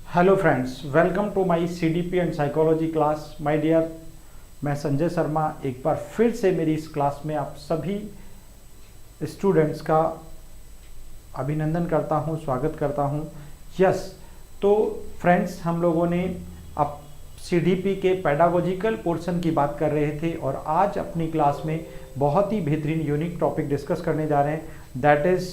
Hello friends, welcome to my CDP and psychology class. My dear, मैं संजय शर्मा एक बार फिर से मेरी इस क्लास में आप सभी स्टूडेंट्स का अभिनंदन करता हूं, स्वागत करता हूं। यस, तो फ्रेंड्स, हम लोगों ने अब सीडीपी के पेडागोजिकल पोर्शन की बात कर रहे थे और आज अपनी क्लास में बहुत ही बेहतरीन यूनिक टॉपिक डिस्कस करने जा रहे हैं, that is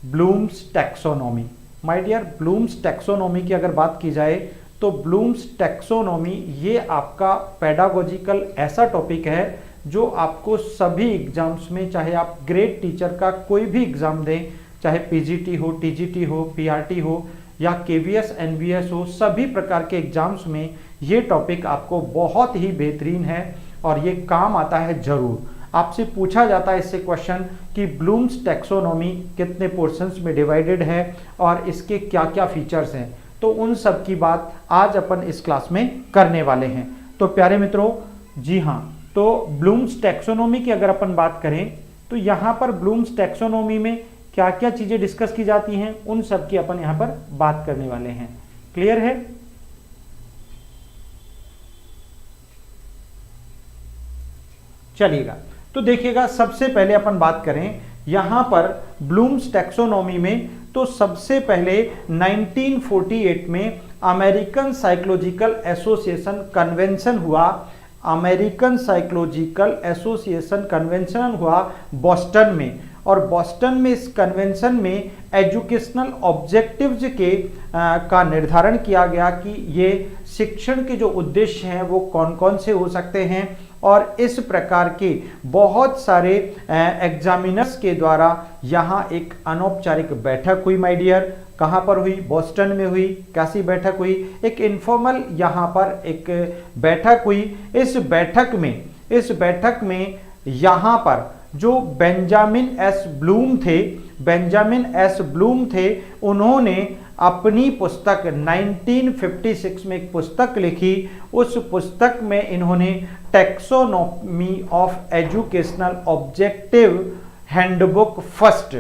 Bloom's taxonomy. My dear, Bloom's taxonomy की अगर बात की जाए तो ब्लूम्स टैक्सोनॉमी ये आपका पेडागोजिकल ऐसा टॉपिक है जो आपको सभी एग्जाम्स में, चाहे आप ग्रेड टीचर का कोई भी एग्जाम दें, चाहे पीजीटी हो, टीजीटी हो, पीआरटी हो या केवीएस एनवीएस हो, सभी प्रकार के एग्जाम्स में ये टॉपिक आपको बहुत ही बेहतरीन है और ये काम आता है जरूर। आपसे पूछा जाता है इससे क्वेश्चन कि ब्लूम्स टैक्सोनॉमी कितने पोर्शंस में डिवाइडेड है और इसके क्या क्या फीचर्स हैं, तो उन सब की बात आज अपन इस क्लास में करने वाले हैं। तो प्यारे मित्रों, जी हाँ, तो ब्लूम्स टैक्सोनॉमी की अगर अपन बात करें तो यहाँ पर ब्लूम्स टैक्सोनॉमी में क्या क्या चीजें डिस्कस की जाती हैं, उन सब की अपन यहाँ पर बात करने वाले हैं। क्लियर है? चलिएगा, तो देखिएगा, सबसे पहले अपन बात करें यहां पर ब्लूम्स टैक्सोनॉमी में, तो सबसे पहले 1948 में अमेरिकन साइकोलॉजिकल एसोसिएशन कन्वेंशन हुआ। अमेरिकन साइकोलॉजिकल एसोसिएशन कन्वेंशन हुआ बॉस्टन में, और बॉस्टन में इस कन्वेंशन में एजुकेशनल ऑब्जेक्टिव्स के का निर्धारण किया गया कि ये शिक्षण के जो उद्देश्य हैं वो कौन कौन से हो सकते हैं, और इस प्रकार के बहुत सारे एग्जामिनर्स के द्वारा यहाँ एक अनौपचारिक बैठक हुई। माय डियर, कहाँ पर हुई? बॉस्टन में हुई। कैसी बैठक हुई? एक इनफॉर्मल यहाँ पर एक बैठक हुई। इस बैठक में यहाँ पर जो बेंजामिन एस ब्लूम थे, उन्होंने अपनी पुस्तक 1956 में एक पुस्तक लिखी। उस पुस्तक में इन्होंने taxonomy of educational objective handbook first,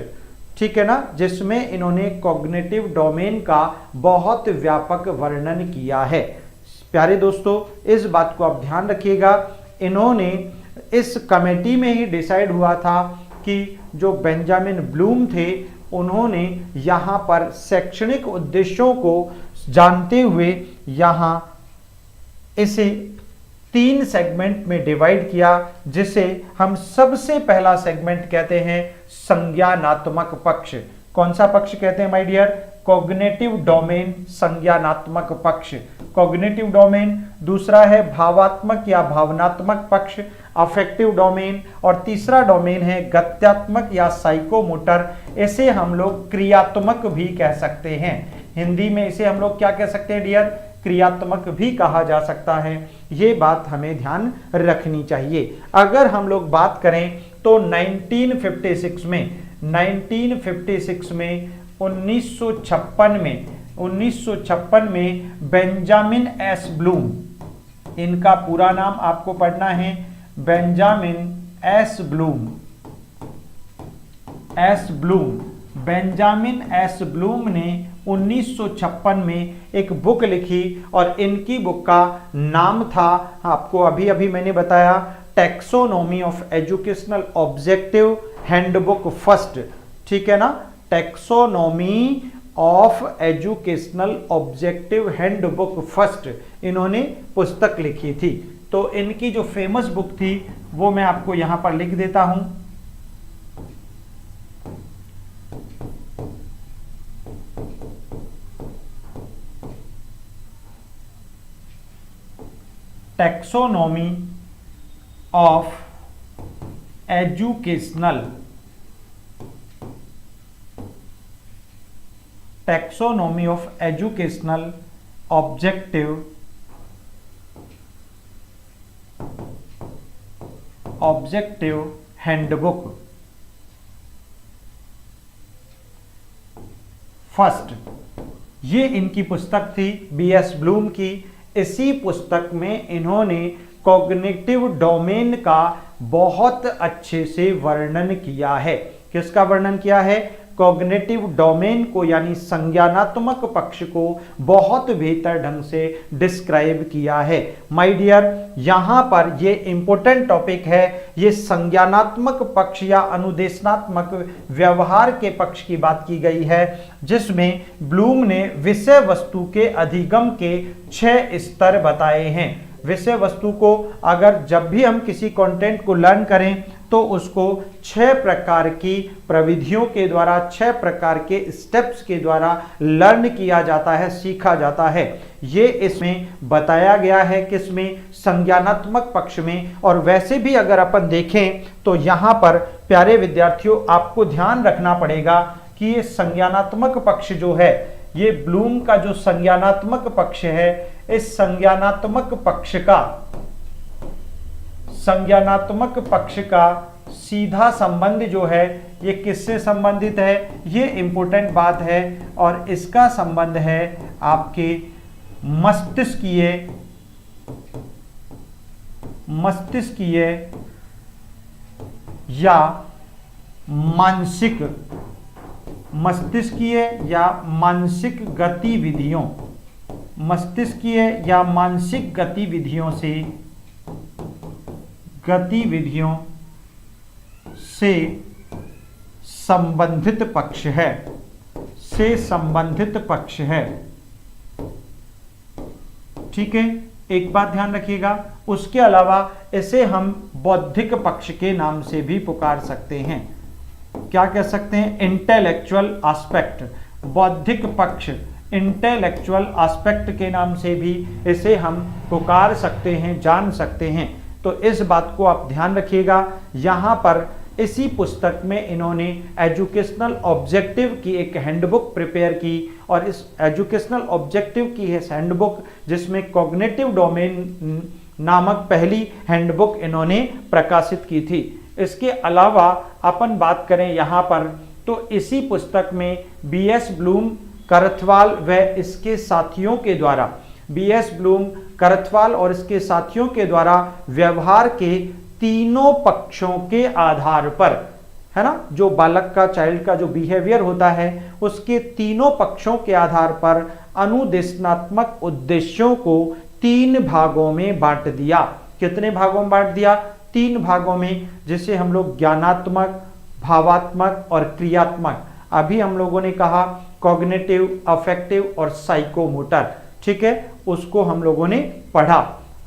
ठीक है ना, जिसमें इन्होंने कॉग्निटिव डोमेन का बहुत व्यापक वर्णन किया है। प्यारे दोस्तों, इस बात को आप ध्यान रखिएगा, इन्होंने इस कमेटी में ही डिसाइड हुआ था कि जो बेंजामिन ब्लूम थे, उन्होंने यहाँ पर शैक्षणिक उद्देश्यों को जानते हुए यहाँ इसे 3 सेगमेंट में डिवाइड किया, जिसे हम सबसे पहला सेगमेंट कहते हैं संज्ञानात्मक पक्ष। कौन सा पक्ष कहते हैं माय डियर? कॉग्निटिव डोमेन, संज्ञानात्मक पक्ष, कॉग्निटिव डोमेन। दूसरा है भावात्मक या भावनात्मक पक्ष, अफेक्टिव डोमेन, और तीसरा डोमेन है गत्यात्मक या साइकोमोटर। इसे हम लोग क्रियात्मक भी कह सकते हैं। हिंदी में इसे हम लोग क्या कह सकते हैं डियर? क्रियात्मक भी कहा जा सकता है। ये बात हमें ध्यान रखनी चाहिए। अगर हम लोग बात करें तो 1956 में 1956 में बेंजामिन एस ब्लूम, इनका पूरा नाम आपको पढ़ना है, बेंजामिन एस ब्लूम ने 1956 में एक बुक लिखी, और इनकी बुक का नाम था, आपको अभी अभी मैंने बताया, taxonomy of educational objective handbook first, ठीक है ना, taxonomy of educational objective handbook first इन्होंने पुस्तक लिखी थी। तो इनकी जो फेमस बुक थी वो मैं आपको यहां पर लिख देता हूं। Taxonomy of educational objective handbook first, ये इनकी पुस्तक थी बीएस ब्लूम की। इसी पुस्तक में इन्होंने कॉग्निटिव डोमेन का बहुत अच्छे से वर्णन किया है। किसका वर्णन किया है? कॉग्निटिव डोमेन को यानी संज्ञानात्मक पक्ष को बहुत बेहतर ढंग से डिस्क्राइब किया है। माय डियर, यहां पर ये इंपॉर्टेंट टॉपिक है, ये संज्ञानात्मक पक्ष या अनुदेशनात्मक व्यवहार के पक्ष की बात की गई है, जिसमें ब्लूम ने विषय वस्तु के अधिगम के 6 स्तर बताए हैं। विषय वस्तु को अगर जब भी हम किसी कंटेंट को लर्न करें तो उसको 6 प्रकार की प्रविधियों के द्वारा, 6 प्रकार के स्टेप्स के द्वारा लर्न किया जाता है, सीखा जाता है। ये इसमें बताया गया है, किसमें? संज्ञानात्मक पक्ष में। और वैसे भी अगर अपन देखें तो यहाँ पर प्यारे विद्यार्थियों आपको ध्यान रखना पड़ेगा कि ये संज्ञानात्मक पक्ष जो है, ये ब्लूम का जो संज्ञानात्मक पक्ष है, इस संज्ञानात्मक पक्ष का सीधा संबंध जो है ये किससे संबंधित है? ये इंपॉर्टेंट बात है। और इसका संबंध है आपके मस्तिष्कीय या मानसिक गतिविधियों से संबंधित पक्ष है। ठीक है, एक बात ध्यान रखिएगा। उसके अलावा इसे हम बौद्धिक पक्ष के नाम से भी पुकार सकते हैं। क्या कह सकते हैं? इंटेलेक्चुअल एस्पेक्ट, बौद्धिक पक्ष, इंटेलेक्चुअल एस्पेक्ट के नाम से भी इसे हम पुकार सकते हैं, जान सकते हैं। तो इस बात को आप ध्यान रखिएगा। यहाँ पर इसी पुस्तक में इन्होंने एजुकेशनल ऑब्जेक्टिव की एक हैंडबुक प्रिपेयर की, और इस एजुकेशनल ऑब्जेक्टिव की है हैंडबुक, जिसमें कॉग्निटिव डोमेन नामक पहली हैंडबुक इन्होंने प्रकाशित की थी। इसके अलावा अपन बात करें यहाँ पर तो इसी पुस्तक में बीएस ब्लूम करथवाल व इसके साथियों के द्वारा, बीएस ब्लूम करथवाल और इसके साथियों के द्वारा व्यवहार के तीनों पक्षों के आधार पर, है ना, जो बालक का, चाइल्ड का जो बिहेवियर होता है उसके तीनों पक्षों के आधार पर अनुदेशनात्मक उद्देश्यों को 3 भागों में बांट दिया। कितने भागों में बांट दिया? 3 भागों में, जिसे हम लोग ज्ञानात्मक, भावात्मक और क्रियात्मक, अभी हम लोगों ने कहा कॉग्निटिव, अफेक्टिव और साइकोमोटर। ठीक है, उसको हम लोगों ने पढ़ा।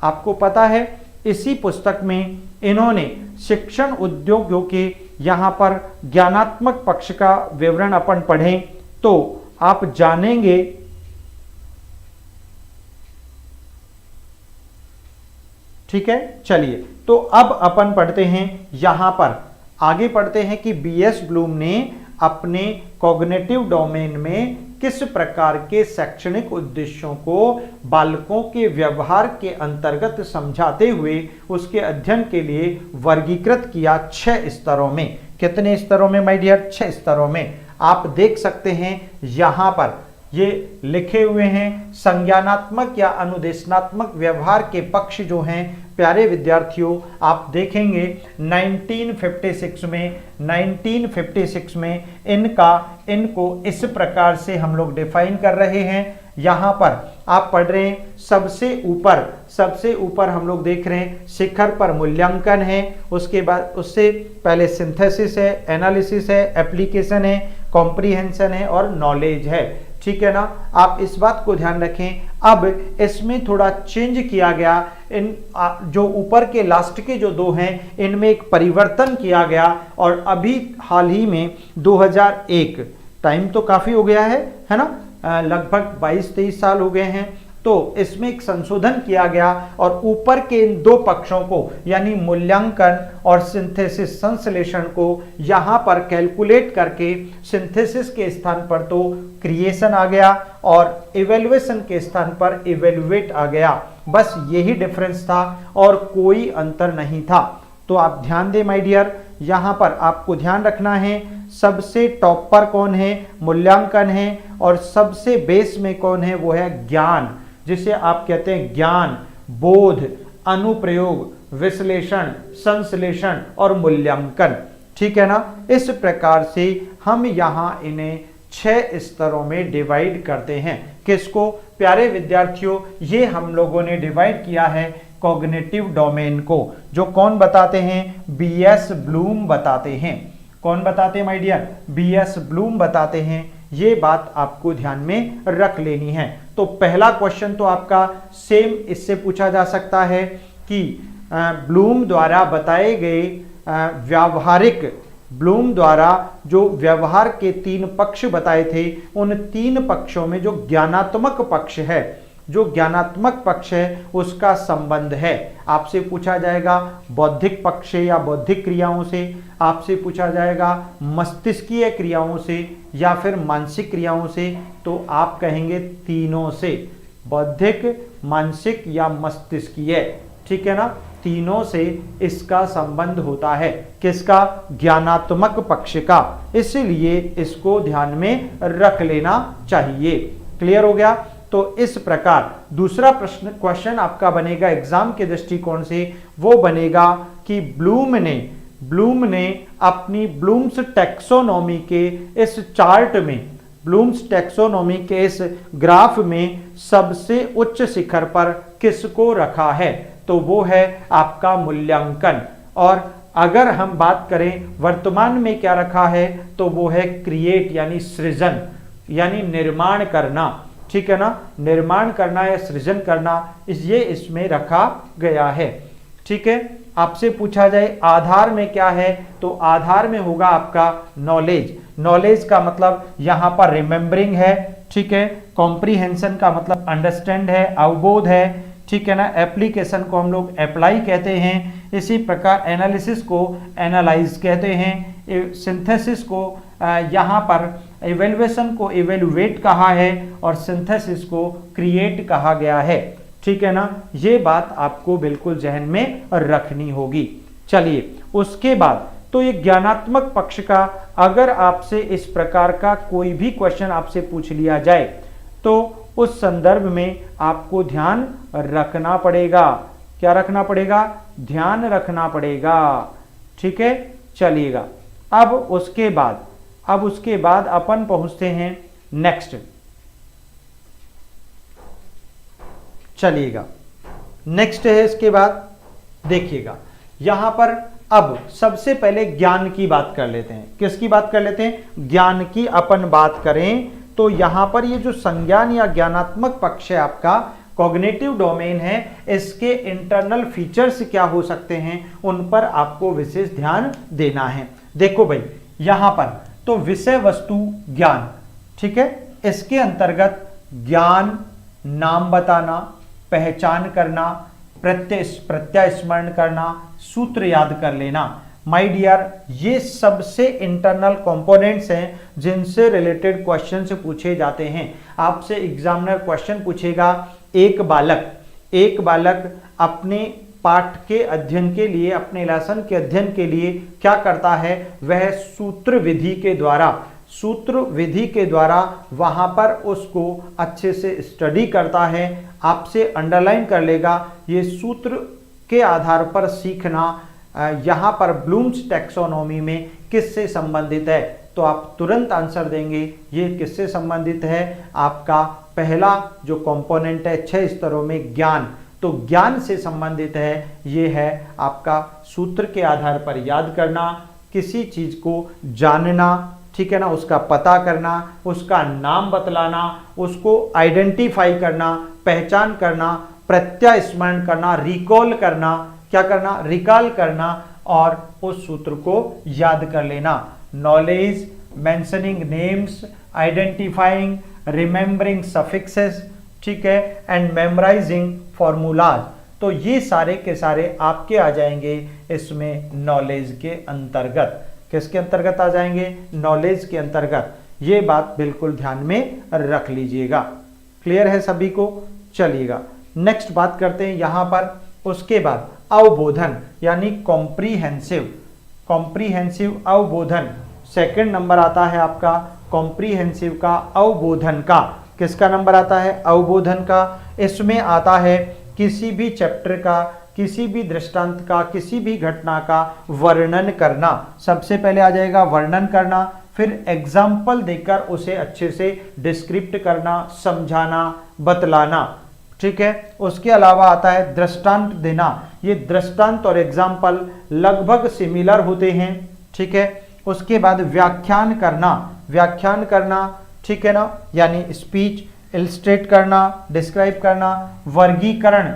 आपको पता है इसी पुस्तक में इन्होंने शिक्षण उद्योगों के यहाँ पर ज्ञानात्मक पक्ष का विवरण अपन पढ़ें तो आप जानेंगे। ठीक है, चलिए तो अब अपन पढ़ते हैं, यहां पर आगे पढ़ते हैं कि बीएस ब्लूम ने अपने कॉग्निटिव डोमेन में किस प्रकार के शैक्षणिक उद्देश्यों को बालकों के व्यवहार के अंतर्गत समझाते हुए उसके अध्ययन के लिए वर्गीकृत किया 6 स्तरों में। कितने स्तरों में माय डियर? 6 स्तरों में। आप देख सकते हैं यहां पर ये लिखे हुए हैं। संज्ञानात्मक या अनुदेशनात्मक व्यवहार के पक्ष जो हैं प्यारे विद्यार्थियों, आप देखेंगे 1956 में इनको इस प्रकार से हम लोग डिफाइन कर रहे हैं। यहाँ पर आप पढ़ रहे हैं सबसे ऊपर हम लोग देख रहे हैं शिखर पर मूल्यांकन है, उसके बाद उससे पहले सिंथेसिस है, एनालिसिस है, एप्लीकेशन है, कॉम्प्रीहेंशन है और नॉलेज है। ठीक है ना, आप इस बात को ध्यान रखें। अब इसमें थोड़ा चेंज किया गया, इन जो ऊपर के लास्ट के जो 2 हैं इनमें एक परिवर्तन किया गया, और अभी हाल ही में 2001, टाइम तो काफी हो गया है ना, लगभग 22-23 साल हो गए हैं, तो इसमें एक संशोधन किया गया और ऊपर के इन 2 पक्षों को यानी मूल्यांकन और सिंथेसिस, संश्लेषण को यहां पर कैलकुलेट करके सिंथेसिस के स्थान पर तो क्रिएशन आ गया और इवेल्युएशन के स्थान पर इवेल्युएट आ गया। बस यही डिफरेंस था और कोई अंतर नहीं था। तो आप ध्यान दें माय डियर, यहां पर आपको ध्यान रखना है सबसे टॉप पर कौन है? मूल्यांकन है, और सबसे बेस में कौन है? वो है ज्ञान, जिसे आप कहते हैं ज्ञान, बोध, अनुप्रयोग, विश्लेषण, संश्लेषण और मूल्यांकन। ठीक है ना। इस प्रकार से हम यहाँ इन्हें 6 स्तरों में डिवाइड करते हैं। किसको प्यारे विद्यार्थियों, ये हम लोगों ने डिवाइड किया है कॉग्निटिव डोमेन को, जो कौन बताते हैं, बीएस ब्लूम बताते हैं। कौन बताते हैं माय डियर, बीएस ब्लूम बताते हैं। ये बात आपको ध्यान में रख लेनी है। तो पहला क्वेश्चन तो आपका सेम इससे पूछा जा सकता है कि ब्लूम द्वारा बताए गए ब्लूम द्वारा जो व्यवहार के 3 पक्ष बताए थे, उन 3 पक्षों में जो ज्ञानात्मक पक्ष है उसका संबंध है। आपसे पूछा जाएगा बौद्धिक पक्ष से या बौद्धिक क्रियाओं से, आपसे पूछा जाएगा मस्तिष्कीय क्रियाओं से या फिर मानसिक क्रियाओं से, तो आप कहेंगे तीनों से, बौद्धिक, मानसिक या मस्तिष्कीय, ठीक है ना। तीनों से इसका संबंध होता है। किसका, ज्ञानात्मक पक्ष का। इसलिए इसको ध्यान में रख लेना चाहिए। क्लियर हो गया। तो इस प्रकार दूसरा क्वेश्चन आपका बनेगा एग्जाम के दृष्टिकोण से, वो बनेगा कि ब्लूम ने अपनी ब्लूम्स टैक्सोनॉमी के इस चार्ट में, ब्लूम्स टैक्सोनॉमी के इस ग्राफ में सबसे उच्च शिखर पर किसको रखा है, तो वो है आपका मूल्यांकन। और अगर हम बात करें वर्तमान में क्या रखा है, तो वो है क्रिएट यानी सृजन, यानी निर्माण करना, ठीक है ना। निर्माण करना या सृजन करना, ये इसमें रखा गया है, ठीक है। आपसे पूछा जाए आधार में क्या है, तो आधार में होगा आपका नॉलेज। नॉलेज का मतलब यहां पर रिमेंबरिंग है, ठीक है। कॉम्प्रीहेंशन का मतलब अंडरस्टैंड है, अवबोध है, ठीक है ना। एप्लीकेशन को हम लोग अप्लाई कहते हैं। इसी प्रकार एनालिसिस को एनालाइज कहते हैं। सिंथेसिस को यहाँ पर इवेल्युएशन को इवेल्युएट कहा है और सिंथेसिस को क्रिएट कहा गया है, ठीक है ना। ये बात आपको बिल्कुल जहन में रखनी होगी। चलिए उसके बाद तो ये ज्ञानात्मक पक्ष का, अगर आपसे इस प्रकार का कोई भी क्वेश्चन आपसे पूछ लिया जाए तो उस संदर्भ में आपको ध्यान रखना पड़ेगा। क्या रखना पड़ेगा, ध्यान रखना पड़ेगा, ठीक है। चलिएगा अब उसके बाद अपन पहुंचते हैं नेक्स्ट। चलिएगा नेक्स्ट है इसके बाद, देखिएगा यहां पर अब सबसे पहले ज्ञान की बात कर लेते हैं। किसकी बात कर लेते हैं, ज्ञान की अपन बात करें तो यहां पर ये जो संज्ञान या ज्ञानात्मक पक्ष है आपका, कॉग्निटिव डोमेन है, इसके इंटरनल फीचर्स क्या हो सकते हैं उन पर आपको विशेष ध्यान देना है। देखो भाई यहां पर तो विषय वस्तु ज्ञान, ठीक है। इसके अंतर्गत ज्ञान, नाम बताना, पहचान करना, प्रत्यय स्मरण करना, सूत्र याद कर लेना, माय डियर, ये सबसे इंटरनल कंपोनेंट्स हैं जिनसे रिलेटेड क्वेश्चन पूछे जाते हैं। आपसे एग्जामिनर क्वेश्चन पूछेगा, एक बालक अपने पाठ के अध्ययन के लिए, अपने लेसन के अध्ययन के लिए क्या करता है, वह सूत्र विधि के द्वारा वहां पर उसको अच्छे से स्टडी करता है। आपसे अंडरलाइन कर लेगा, ये सूत्र के आधार पर सीखना यहाँ पर ब्लूम्स टैक्सोनॉमी में किससे संबंधित है, तो आप तुरंत आंसर देंगे ये किससे संबंधित है, आपका पहला जो कंपोनेंट है 6 स्तरों में ज्ञान, तो ज्ञान से संबंधित है। ये है आपका सूत्र के आधार पर याद करना, किसी चीज को जानना, ठीक है ना, उसका पता करना, उसका नाम बतलाना, उसको आइडेंटिफाई करना, पहचान करना, प्रत्यय स्मरण करना, रिकॉल करना, क्या करना, रिकॉल करना और उस सूत्र को याद कर लेना। Knowledge, mentioning names, identifying, remembering suffixes, ठीक है, एंड मेमोराइजिंग फॉर्मूलाज, तो ये सारे के सारे आपके आ जाएंगे इसमें नॉलेज के अंतर्गत। किसके अंतर्गत आ जाएंगे, नॉलेज के अंतर्गत। ये बात बिल्कुल ध्यान में रख लीजिएगा। क्लियर है सभी को। चलिएगा नेक्स्ट बात करते हैं यहां पर। उसके बाद अवबोधन यानी कॉम्प्रीहेंसिव अवबोधन, सेकंड नंबर आता है आपका कॉम्प्रीहेंसिव का, अवबोधन का। किसका नंबर आता है, अवबोधन का। इसमें आता है किसी भी चैप्टर का, किसी भी दृष्टांत का, किसी भी घटना का वर्णन करना। सबसे पहले आ जाएगा वर्णन करना, फिर एग्जाम्पल देकर उसे अच्छे से डिस्क्रिप्ट करना, समझाना, बतलाना, ठीक है। उसके अलावा आता है दृष्टांत देना। ये दृष्टांत और एग्जाम्पल लगभग सिमिलर होते हैं, ठीक है। उसके बाद व्याख्यान करना, व्याख्यान करना, ठीक है ना, यानी स्पीच इलस्ट्रेट करना, डिस्क्राइब करना, वर्गीकरण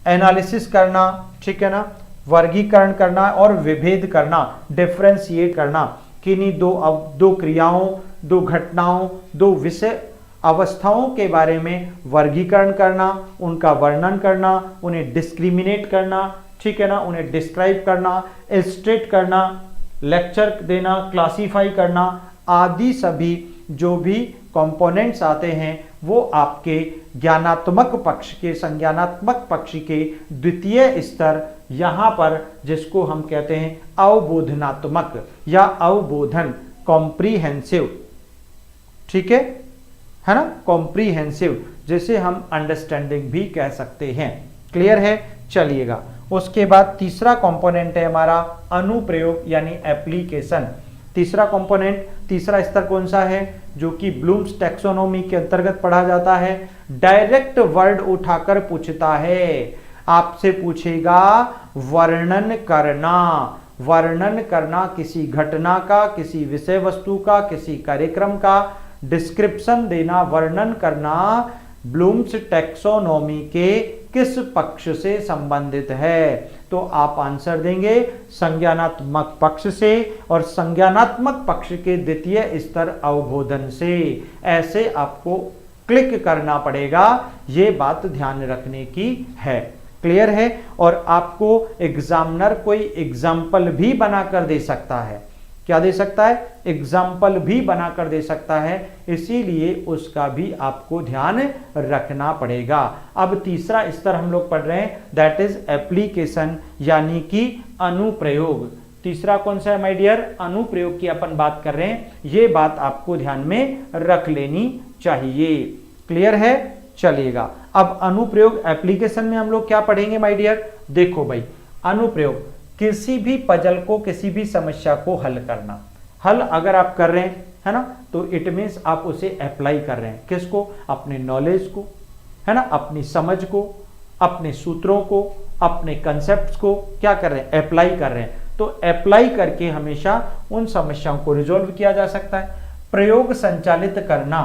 एनालिसिस करना, ठीक है ना, वर्गीकरण करना और विभेद करना, डिफरेंशिएट करना, किन्हीं दो क्रियाओं, दो घटनाओं, दो विषय अवस्थाओं के बारे में वर्गीकरण करना, उनका वर्णन करना, उन्हें डिस्क्रिमिनेट करना, ठीक है ना, उन्हें डिस्क्राइब करना, इलस्ट्रेट करना, लेक्चर देना, क्लासीफाई करना, आदि सभी जो भी कंपोनेंट्स आते हैं वो आपके ज्ञानात्मक पक्ष के, संज्ञानात्मक पक्ष के द्वितीय स्तर, यहां पर जिसको हम कहते हैं अवबोधनात्मक या अवबोधन, कॉम्प्रीहेंसिव, ठीक है ना, कॉम्प्रीहेंसिव, जिसे हम अंडरस्टैंडिंग भी कह सकते हैं। क्लियर है? चलिएगा, उसके बाद तीसरा कंपोनेंट है हमारा अनुप्रयोग यानी एप्लीकेशन। तीसरा कंपोनेंट, तीसरा स्तर कौन सा है? जो कि ब्लूम्स टैक्सोनॉमी के अंतर्गत पढ़ा जाता है। डायरेक्ट वर्ड उठाकर पूछता है, आपसे पूछेगा वर्णन करना, वर्णन करना किसी घटना का, किसी विषय वस्तु का, किसी कार्यक्रम का, डिस्क्रिप्शन देना, वर्णन करना ब्लूम्स टैक्सोनॉमी के किस पक्ष से संबंधित है। तो आप आंसर देंगे संज्ञानात्मक पक्ष से, और संज्ञानात्मक पक्ष के द्वितीय स्तर अवबोधन से। ऐसे आपको क्लिक करना पड़ेगा, ये बात ध्यान रखने की है। क्लियर है? और आपको एग्जामिनर कोई एग्जाम्पल भी बनाकर दे सकता है। क्या दे सकता है? एग्जाम्पल भी बनाकर दे सकता है, इसीलिए उसका भी आपको ध्यान रखना पड़ेगा। अब तीसरा स्तर हम लोग पढ़ रहे हैं, दैट इज एप्लीकेशन यानी कि अनुप्रयोग। तीसरा कौन सा है माय डियर? अनुप्रयोग की अपन बात कर रहे हैं, ये बात आपको ध्यान में रख लेनी चाहिए। क्लियर है? चलिएगा, अब अनुप्रयोग एप्लीकेशन में हम लोग क्या पढ़ेंगे माय डियर? देखो भाई, अनुप्रयोग किसी भी पजल को, किसी भी समस्या को हल करना। हल अगर आप कर रहे हैं, है ना, तो इट मीन्स आप उसे अप्लाई कर रहे हैं। किसको? अपने नॉलेज को, है ना, अपनी समझ को, अपने सूत्रों को, अपने कंसेप्ट्स को क्या कर रहे हैं? अप्लाई कर रहे हैं। तो अप्लाई करके हमेशा उन समस्याओं को रिजॉल्व किया जा सकता है। प्रयोग संचालित करना,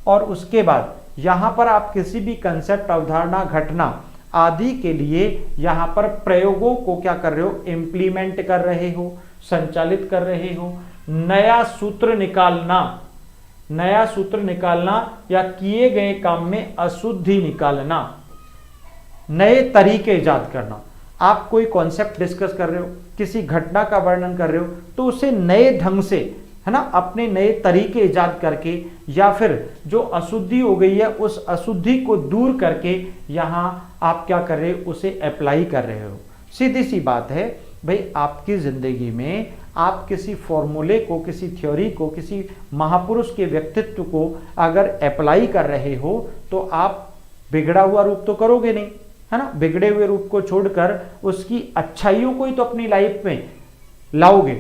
और उसके बाद यहां पर आप किसी भी कंसेप्ट, अवधारणा, घटना आदि के लिए यहां पर प्रयोगों को क्या कर रहे हो? इंप्लीमेंट कर रहे हो, संचालित कर रहे हो। नया सूत्र निकालना, नया सूत्र निकालना या किए गए काम में अशुद्धि निकालना, नए तरीके इजाद करना। आप कोई कॉन्सेप्ट डिस्कस कर रहे हो, किसी घटना का वर्णन कर रहे हो, तो उसे नए ढंग से, है ना, अपने नए तरीके इजाद करके, या फिर जो अशुद्धि हो गई है उस अशुद्धि को दूर करके यहां आप क्या कर रहे हो? उसे अप्लाई कर रहे हो। सीधी सी बात है भाई, आपकी जिंदगी में आप किसी फॉर्मूले को, किसी थ्योरी को, किसी महापुरुष के व्यक्तित्व को अगर अप्लाई कर रहे हो तो आप बिगड़ा हुआ रूप तो करोगे नहीं, है ना। बिगड़े हुए रूप को छोड़कर उसकी अच्छाइयों को ही तो अपनी लाइफ में लाओगे,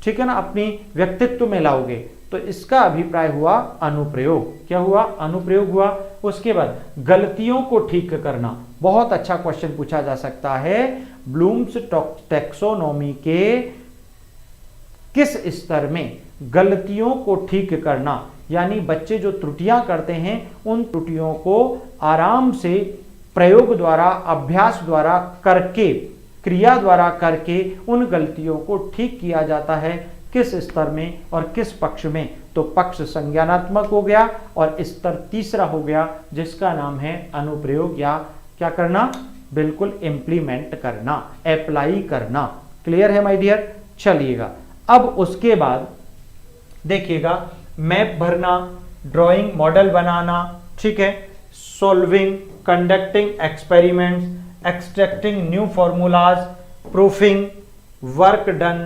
ठीक है ना, अपनी व्यक्तित्व में लाओगे। तो इसका अभिप्राय हुआ अनुप्रयोग। क्या हुआ? अनुप्रयोग हुआ। उसके बाद गलतियों को ठीक करना, बहुत अच्छा क्वेश्चन पूछा जा सकता है। ब्लूम्स टैक्सोनॉमी के किस स्तर में गलतियों को ठीक करना, यानी बच्चे जो त्रुटियां करते हैं उन त्रुटियों को आराम से प्रयोग द्वारा, अभ्यास द्वारा करके, क्रिया द्वारा करके उन गलतियों को ठीक किया जाता है। किस स्तर में और किस पक्ष में? तो पक्ष संज्ञानात्मक हो गया, और स्तर तीसरा हो गया जिसका नाम है अनुप्रयोग, या क्या करना? बिल्कुल इंप्लीमेंट करना, अप्लाई करना। क्लियर है माय डियर? चलिएगा, अब उसके बाद देखिएगा, मैप भरना, ड्राइंग मॉडल बनाना, ठीक है, solving, conducting experiments, extracting new formulas, proofing, work done,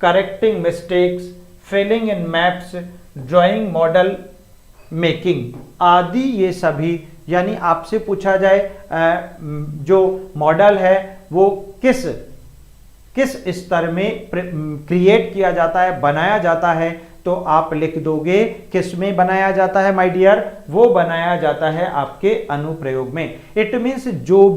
correcting mistakes, filling in maps, drawing model, making आदि ये सभी यानी आपसे पूछा जाए जो मॉडल है वो किस स्तर में क्रिएट किया जाता है, बनाया जाता है, तो आप लिख दोगे किस में बनाया जाता है माय डियर, वो बनाया जाता है आपके अनुप्रयोग में। इट मींस जो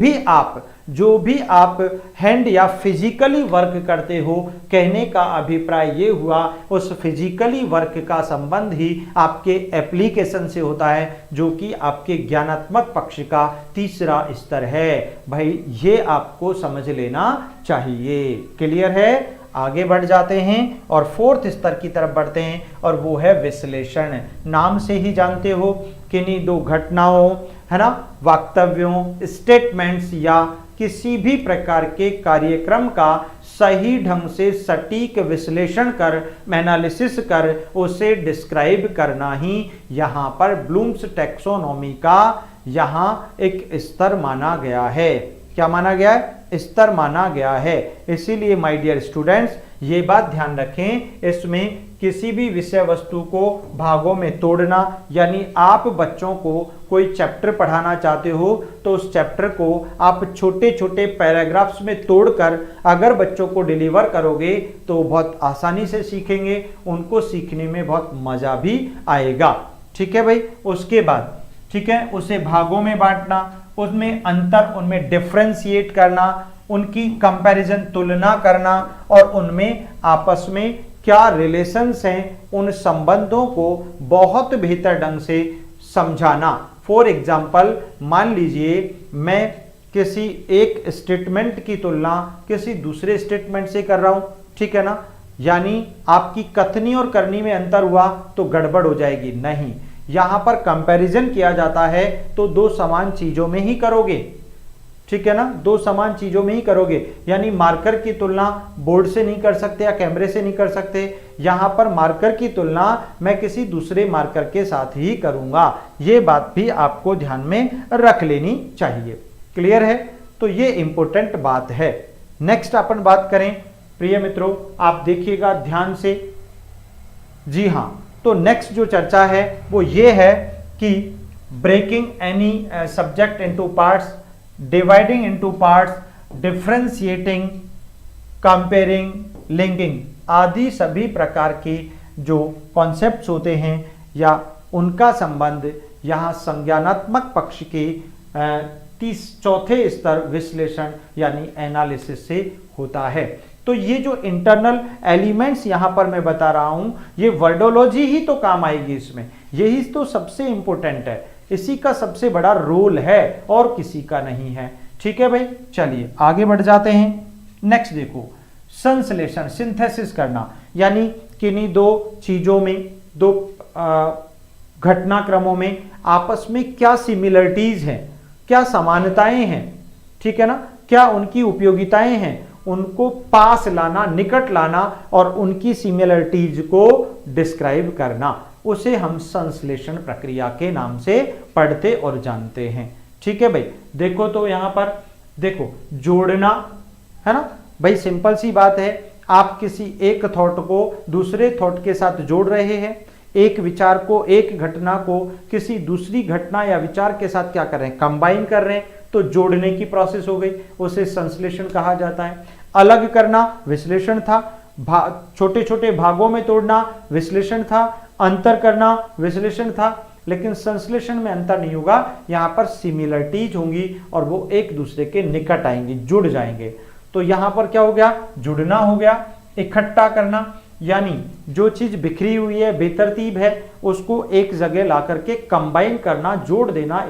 भी आप हैंड या फिजिकली वर्क करते हो, कहने का अभिप्राय ये हुआ उस फिजिकली वर्क का संबंध ही आपके एप्लीकेशन से होता है, जो कि आपके ज्ञानात्मक पक्ष का तीसरा स्तर है। भाई ये आपको समझ लेना चाहिए। क्लियर है? आगे बढ़ जाते हैं और फोर्थ स्तर की तरफ बढ़ते हैं और वो है विश्लेषण। नाम से ही जानते हो किन्हीं दो घटनाओं, है ना, वक्तव्यों, स्टेटमेंट्स या किसी भी प्रकार के कार्यक्रम का सही ढंग से सटीक विश्लेषण कर, एनालिसिस कर, उसे डिस्क्राइब करना ही यहाँ पर ब्लूम्स टैक्सोनॉमी का यहाँ एक स्तर माना गया है। क्या माना गया है? स्तर माना गया है। इसीलिए माय डियर स्टूडेंट्स ये बात ध्यान रखें, इसमें किसी भी विषय वस्तु को भागों में तोड़ना, यानी आप बच्चों को कोई चैप्टर पढ़ाना चाहते हो तो उस चैप्टर को आप छोटे छोटे पैराग्राफ्स में तोड़कर अगर बच्चों को डिलीवर करोगे तो बहुत आसानी से सीखेंगे, उनको सीखने में बहुत मजा भी आएगा। ठीक है भाई? उसके बाद ठीक है, उसे भागों में बांटना, उसमें अंतर, उनमें डिफरेंशिएट करना, उनकी कंपैरिजन, तुलना करना और उनमें आपस में क्या रिलेशंस हैं, उन संबंधों को बहुत बेहतर ढंग से समझाना। फॉर एग्जाम्पल मान लीजिए मैं किसी एक स्टेटमेंट की तुलना किसी दूसरे स्टेटमेंट से कर रहा हूं, ठीक है ना, यानी आपकी कथनी और करनी में अंतर हुआ तो गड़बड़ हो जाएगी। नहीं, यहां पर कंपैरिजन किया जाता है तो दो समान चीजों में ही करोगे, ठीक है ना, दो समान चीजों में ही करोगे। यानी मार्कर की तुलना बोर्ड से नहीं कर सकते या कैमरे से नहीं कर सकते, यहां पर मार्कर की तुलना मैं किसी दूसरे मार्कर के साथ ही करूंगा। यह बात भी आपको ध्यान में रख लेनी चाहिए। क्लियर है? तो ये इंपॉर्टेंट बात है। नेक्स्ट अपन बात करें प्रिय मित्रों, आप देखिएगा ध्यान से। जी हां, तो नेक्स्ट जो चर्चा है वो ये है कि breaking any subject into parts, dividing into parts, differentiating, comparing, linking आदि सभी प्रकार के जो कॉन्सेप्ट्स होते हैं या उनका संबंध यहाँ संज्ञानात्मक पक्ष के चौथे स्तर विश्लेषण यानी एनालिसिस से होता है। तो ये जो इंटरनल एलिमेंट्स यहां पर मैं बता रहा हूं, ये वर्डोलॉजी ही तो काम आएगी इसमें, यही तो सबसे इंपॉर्टेंट है, इसी का सबसे बड़ा रोल है और किसी का नहीं है। ठीक है भाई? चलिए आगे बढ़ जाते हैं। नेक्स्ट देखो, संश्लेषण, सिंथेसिस करना, यानी किन्हीं दो चीजों में, दो घटनाक्रमों में आपस में क्या सिमिलरिटीज हैं, क्या समानताएं हैं, ठीक है ना, क्या उनकी उपयोगिताएं हैं, उनको पास लाना, निकट लाना और उनकी सिमिलरिटीज को डिस्क्राइब करना, उसे हम संश्लेषण प्रक्रिया के नाम से पढ़ते और जानते हैं। ठीक है भाई? देखो तो यहां पर देखो, जोड़ना है ना भाई, सिंपल सी बात है, आप किसी एक थॉट को दूसरे थॉट के साथ जोड़ रहे हैं, एक विचार को, एक घटना को किसी दूसरी घटना या विचार के साथ क्या कर रहे हैं, कंबाइन कर रहे हैं, तो जोड़ने की प्रोसेस हो गई, उसे संश्लेषण कहा जाता है। अलग करना विश्लेषण था, छोटे छोटे भागों में तोड़ना विश्लेषण था, अंतर करना विश्लेषण था, लेकिन संश्लेषण में अंतर नहीं होगा, यहां पर सिमिलरिटीज होंगी और वो एक दूसरे के निकट आएंगी, जुड़ जाएंगे। तो यहां पर क्या हो गया, जुड़ना हो गया। इकट्ठा करना, यानी जो चीज बिखरी हुई है, बेतरतीब है, उसको एक जगह ला करके कंबाइन करना, जोड़ देना,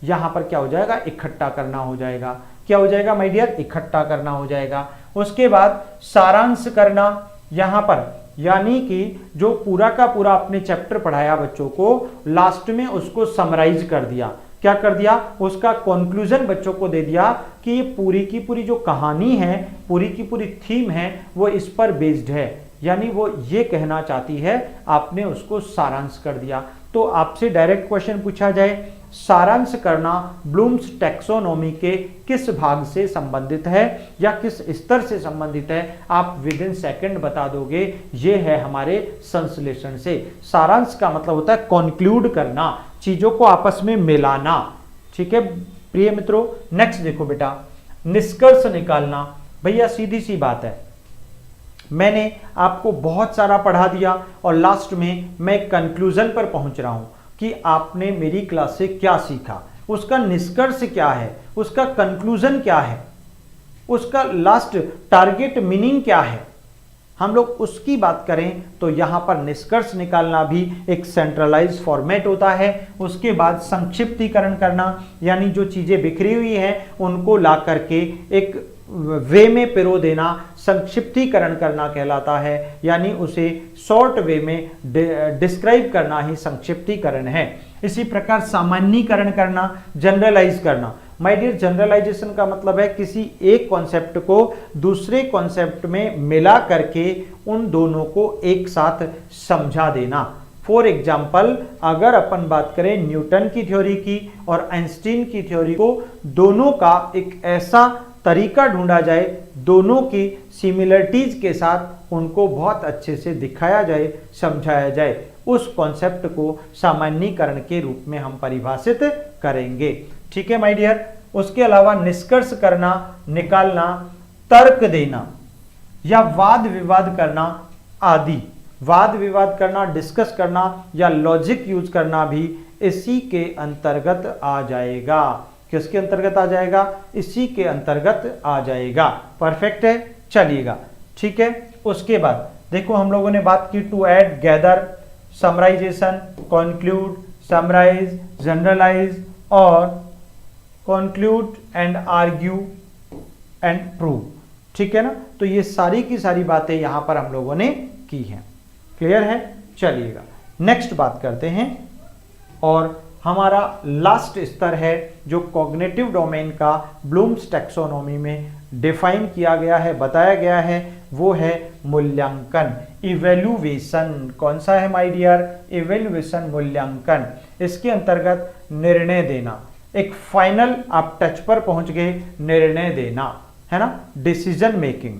यहां पर क्या हो जाएगा, इकट्ठा करना हो जाएगा। क्या हो जाएगा माय डियर? इकट्ठा करना हो जाएगा। उसके बाद सारांश करना, यहां पर यानी कि जो पूरा का पूरा आपने चैप्टर पढ़ाया बच्चों को, लास्ट में उसको समराइज कर दिया। क्या कर दिया? उसका कंक्लूजन बच्चों को दे दिया कि ये पूरी की पूरी जो कहानी है, पूरी की पूरी थीम है, वो इस पर बेस्ड है, यानी वो ये कहना चाहती है, आपने उसको सारांश कर दिया। तो आपसे डायरेक्ट क्वेश्चन पूछा जाए, सारांश करना ब्लूम्स टैक्सोनॉमी के किस भाग से संबंधित है या किस स्तर से संबंधित है, आप विद इन सेकंड बता दोगे। ये है हमारे संश्लेषण से। सारांश का मतलब होता है कंक्लूड करना, चीजों को आपस में मिलाना, ठीक है प्रिय मित्रों। नेक्स्ट देखो बेटा, निष्कर्ष निकालना। भैया सीधी सी बात है, मैंने आपको बहुत सारा पढ़ा दिया और लास्ट में मैं कंक्लूजन पर पहुंच रहा हूं कि आपने मेरी क्लास से क्या सीखा, उसका निष्कर्ष क्या है, उसका कंक्लूजन क्या है, उसका लास्ट टारगेट मीनिंग क्या है। हम लोग उसकी बात करें तो यहां पर निष्कर्ष निकालना भी एक सेंट्रलाइज फॉर्मेट होता है। उसके बाद संक्षिप्तीकरण करना, यानी जो चीजें बिखरी हुई हैं उनको ला करके एक वे में पिरो देना संक्षिप्तीकरण करना कहलाता है, यानी उसे शॉर्ट वे में डिस्क्राइब करना ही संक्षिप्तीकरण है। इसी प्रकार सामान्यीकरण करना, जनरलाइज करना। माय डियर, जनरलाइजेशन का मतलब है किसी एक कॉन्सेप्ट को दूसरे कॉन्सेप्ट में मिला करके उन दोनों को एक साथ समझा देना। फॉर एग्जाम्पल, अगर अपन बात करें न्यूटन की थ्योरी की और आइंस्टीन की थ्योरी को, दोनों का एक ऐसा तरीका ढूंढा जाए, दोनों की सिमिलरिटीज के साथ उनको बहुत अच्छे से दिखाया जाए, समझाया जाए, उस कॉन्सेप्ट को सामान्यीकरण के रूप में हम परिभाषित करेंगे। ठीक है माय डियर। उसके अलावा निष्कर्ष करना, निकालना, तर्क देना या वाद विवाद करना आदि, वाद विवाद करना, डिस्कस करना या लॉजिक यूज करना भी इसी के अंतर्गत आ जाएगा। किसके अंतर्गत आ जाएगा? इसी के अंतर्गत आ जाएगा। परफेक्ट है, चलिएगा ठीक है। उसके बाद देखो हम लोगों ने बात की to add, gather, summarization, conclude, summarize, generalize और conclude and argue and prove. ठीक है ना, तो ये सारी की सारी बातें यहां पर हम लोगों ने की हैं। क्लियर है? चलिएगा नेक्स्ट बात करते हैं। और हमारा लास्ट स्तर है जो कॉग्निटिव डोमेन का ब्लूम्स टैक्सोनॉमी में डिफाइन किया गया है, बताया गया है, वो है मूल्यांकन, इवेल्युएशन। कौन सा है माय डियर? इवेल्युएशन, मूल्यांकन। इसके अंतर्गत निर्णय देना, एक फाइनल आप टच पर पहुंच गए, निर्णय देना है ना, डिसीजन मेकिंग।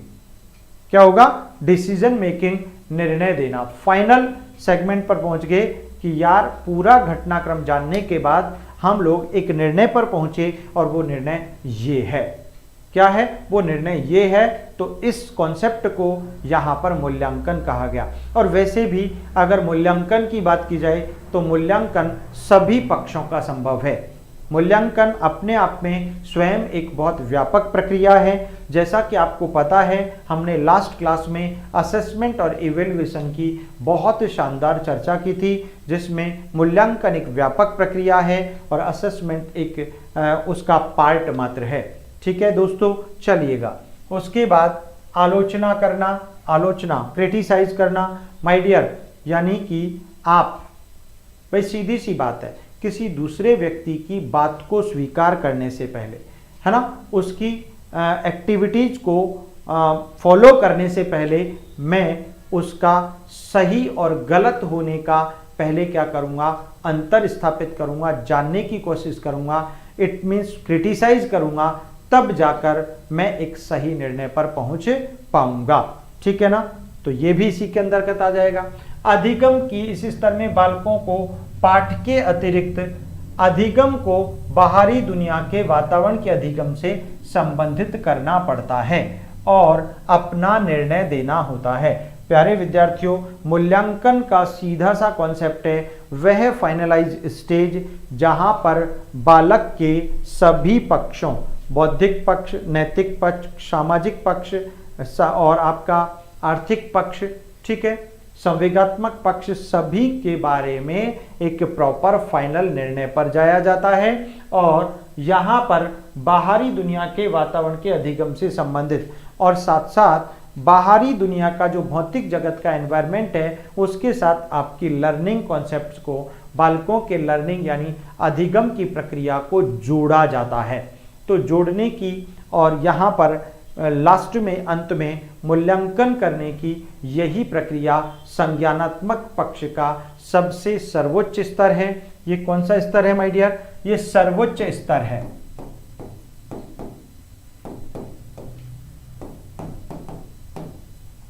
क्या होगा? डिसीजन मेकिंग, निर्णय देना। फाइनल सेगमेंट पर पहुंच गए कि यार पूरा घटनाक्रम जानने के बाद हम लोग एक निर्णय पर पहुंचे और वो निर्णय ये है। क्या है वो निर्णय? ये है। तो इस कॉन्सेप्ट को यहां पर मूल्यांकन कहा गया। और वैसे भी अगर मूल्यांकन की बात की जाए तो मूल्यांकन सभी पक्षों का संभव है। मूल्यांकन अपने आप में स्वयं एक बहुत व्यापक प्रक्रिया है। जैसा कि आपको पता है, हमने लास्ट क्लास में असेसमेंट और इवेल्युएशन की बहुत शानदार चर्चा की थी, जिसमें मूल्यांकन एक व्यापक प्रक्रिया है और असेसमेंट एक उसका पार्ट मात्र है। ठीक है दोस्तों, चलिएगा। उसके बाद आलोचना करना, आलोचना, क्रिटिसाइज करना माय डियर, यानी कि आप, भाई सीधी सी बात है, किसी दूसरे व्यक्ति की बात को स्वीकार करने से पहले, है ना, उसकी एक्टिविटीज को फॉलो करने से पहले मैं उसका सही और गलत होने का पहले क्या करूंगा? अंतर स्थापित करूंगा, जानने की कोशिश करूंगा। इट मीन्स क्रिटिसाइज करूंगा, तब जाकर मैं एक सही निर्णय पर पहुंच पाऊंगा। ठीक है ना, तो ये भी इसी के अंतर्गत आ जाएगा। अधिगम की इस स्तर में बालकों को पाठ के अतिरिक्त अधिगम को बाहरी दुनिया के वातावरण के अधिगम से संबंधित करना पड़ता है और अपना निर्णय देना होता है। प्यारे विद्यार्थियों, मूल्यांकन का सीधा सा कॉन्सेप्ट है वह फाइनलाइज स्टेज जहां पर बालक के सभी पक्षों, बौद्धिक पक्ष, नैतिक पक्ष, सामाजिक पक्ष और आपका आर्थिक पक्ष, ठीक है, संवेगात्मक पक्ष, सभी के बारे में एक प्रॉपर फाइनल निर्णय पर जाया जाता है और यहाँ पर बाहरी दुनिया के वातावरण के अधिगम से संबंधित और साथ साथ बाहरी दुनिया का जो भौतिक जगत का एनवायरनमेंट है उसके साथ आपकी लर्निंग कॉन्सेप्ट्स को, बालकों के लर्निंग यानी अधिगम की प्रक्रिया को जोड़ा जाता है। तो जोड़ने की और यहाँ पर लास्ट में, अंत में मूल्यांकन करने की यही प्रक्रिया संज्ञानात्मक पक्ष का सबसे सर्वोच्च स्तर है। ये कौन सा स्तर है माय डियर? ये सर्वोच्च स्तर है।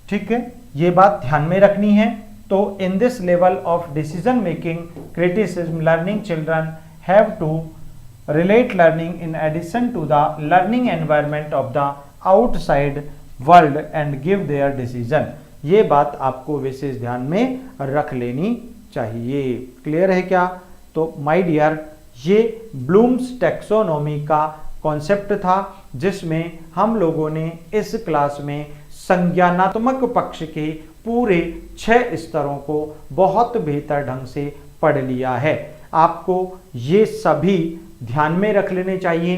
ठीक है, ये बात ध्यान में रखनी है। तो in this level of decision making criticism learning children have to relate learning in addition to the learning environment of the outside world and give their decision। ये बात आपको विशेष ध्यान में रख लेनी चाहिए। क्लियर है क्या? तो माय डियर, ये ब्लूम्स टैक्सोनॉमी का कॉन्सेप्ट था जिसमें हम लोगों ने इस क्लास में संज्ञानात्मक पक्ष के पूरे 6 स्तरों को बहुत बेहतर ढंग से पढ़ लिया है। आपको ये सभी ध्यान में रख लेने चाहिए,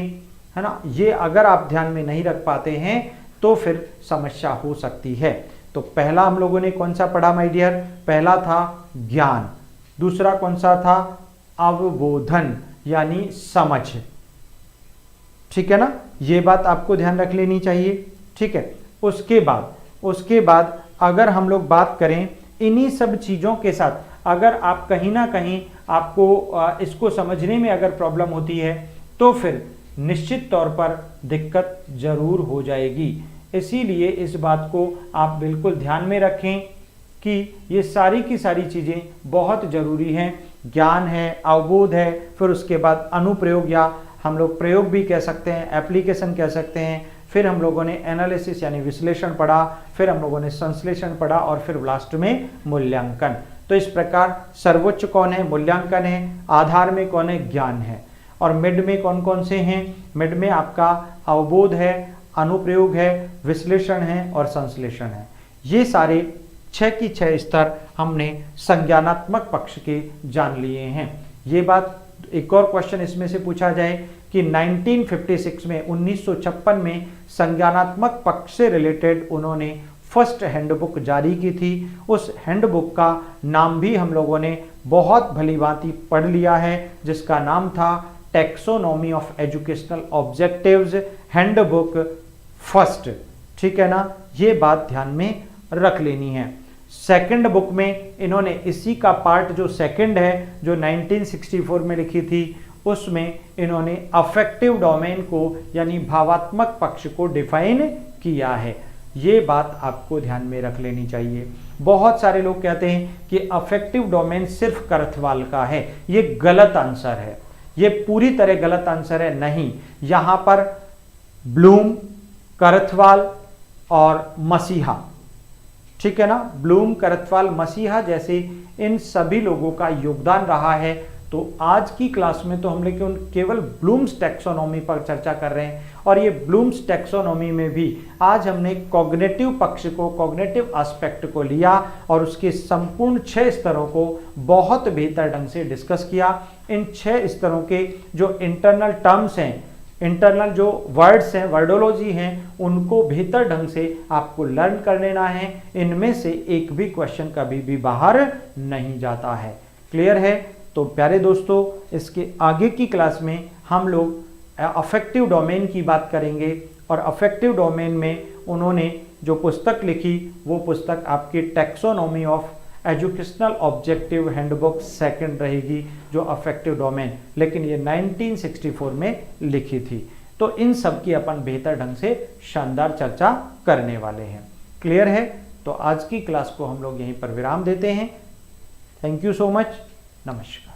है ना। ये अगर आप ध्यान में नहीं रख पाते हैं तो फिर समस्या हो सकती है। तो पहला हम लोगों ने कौन सा पढ़ा माय डियर? पहला था ज्ञान, दूसरा कौन सा था? अवबोधन यानी समझ। ठीक है ना, ये बात आपको ध्यान रख लेनी चाहिए। ठीक है, उसके बाद अगर हम लोग बात करें इन्हीं सब चीज़ों के साथ, अगर आप कहीं ना कहीं आपको इसको समझने में अगर प्रॉब्लम होती है तो फिर निश्चित तौर पर दिक्कत जरूर हो जाएगी। इसीलिए इस बात को आप बिल्कुल ध्यान में रखें कि ये सारी की सारी चीज़ें बहुत ज़रूरी हैं। ज्ञान है, अवबोध है, फिर उसके बाद अनुप्रयोग या हम लोग प्रयोग भी कह सकते हैं, एप्लीकेशन कह सकते हैं। फिर हम लोगों ने एनालिसिस यानी विश्लेषण पढ़ा, फिर हम लोगों ने संश्लेषण पढ़ा और फिर लास्ट में मूल्यांकन। तो इस प्रकार सर्वोच्च कौन है? मूल्यांकन है। आधार में कौन है? ज्ञान है। और मिड में कौन कौन से हैं? मिड में आपका अवबोध है, अनुप्रयोग है, विश्लेषण है और संश्लेषण है। ये सारे 6 की 6 स्तर हमने संज्ञानात्मक पक्ष के जान लिए हैं। ये बात, एक और क्वेश्चन इसमें से पूछा जाए कि 1956 में 1956 में संज्ञानात्मक पक्ष से रिलेटेड उन्होंने फर्स्ट हैंडबुक जारी की थी। उस हैंडबुक का नाम भी हम लोगों ने बहुत भलीभांति पढ़ लिया है, जिसका नाम था taxonomy of educational objectives handbook first. ठीक है ना, ये बात ध्यान में रख लेनी है। सेकंड बुक में इन्होंने इसी का पार्ट जो सेकंड है, जो 1964 में लिखी थी, उसमें इन्होंने अफेक्टिव डोमेन को यानी भावात्मक पक्ष को डिफाइन किया है। ये बात आपको ध्यान में रख लेनी चाहिए। बहुत सारे लोग कहते हैं कि अफेक्टिव डोमेन सिर्फ करथवाल का है। ये गलत आंसर है, ये पूरी तरह गलत आंसर है। नहीं, यहां पर ब्लूम, करथवाल और मसीहा, ठीक है ना, ब्लूम, करथवाल, मसीहा जैसे इन सभी लोगों का योगदान रहा है। तो आज की क्लास में तो हम लोग केवल ब्लूम्स टैक्सोनॉमी पर चर्चा कर रहे हैं, और ये ब्लूम्स टैक्सोनॉमी में भी आज हमने कॉग्निटिव पक्ष को, कॉग्निटिव एस्पेक्ट को लिया और उसके संपूर्ण 6 स्तरों को बहुत बेहतर ढंग से डिस्कस किया। इन 6 स्तरों के जो इंटरनल टर्म्स हैं, इंटरनल जो वर्ड्स हैं, वर्डोलॉजी हैं, उनको बेहतर ढंग से आपको लर्न कर लेना है। इनमें से एक भी क्वेश्चन कभी भी बाहर नहीं जाता है। क्लियर है? तो प्यारे दोस्तों, इसके आगे की क्लास में हम लोग अफेक्टिव डोमेन की बात करेंगे, और अफेक्टिव डोमेन में उन्होंने जो पुस्तक लिखी वो पुस्तक आपकी taxonomy of educational objective handbook second रहेगी, जो अफेक्टिव डोमेन, लेकिन ये 1964 में लिखी थी। तो इन सब की अपन बेहतर ढंग से शानदार चर्चा करने वाले हैं। क्लियर है? तो आज की क्लास को हम लोग यहीं पर विराम देते हैं। Thank you so much. नमस्कार।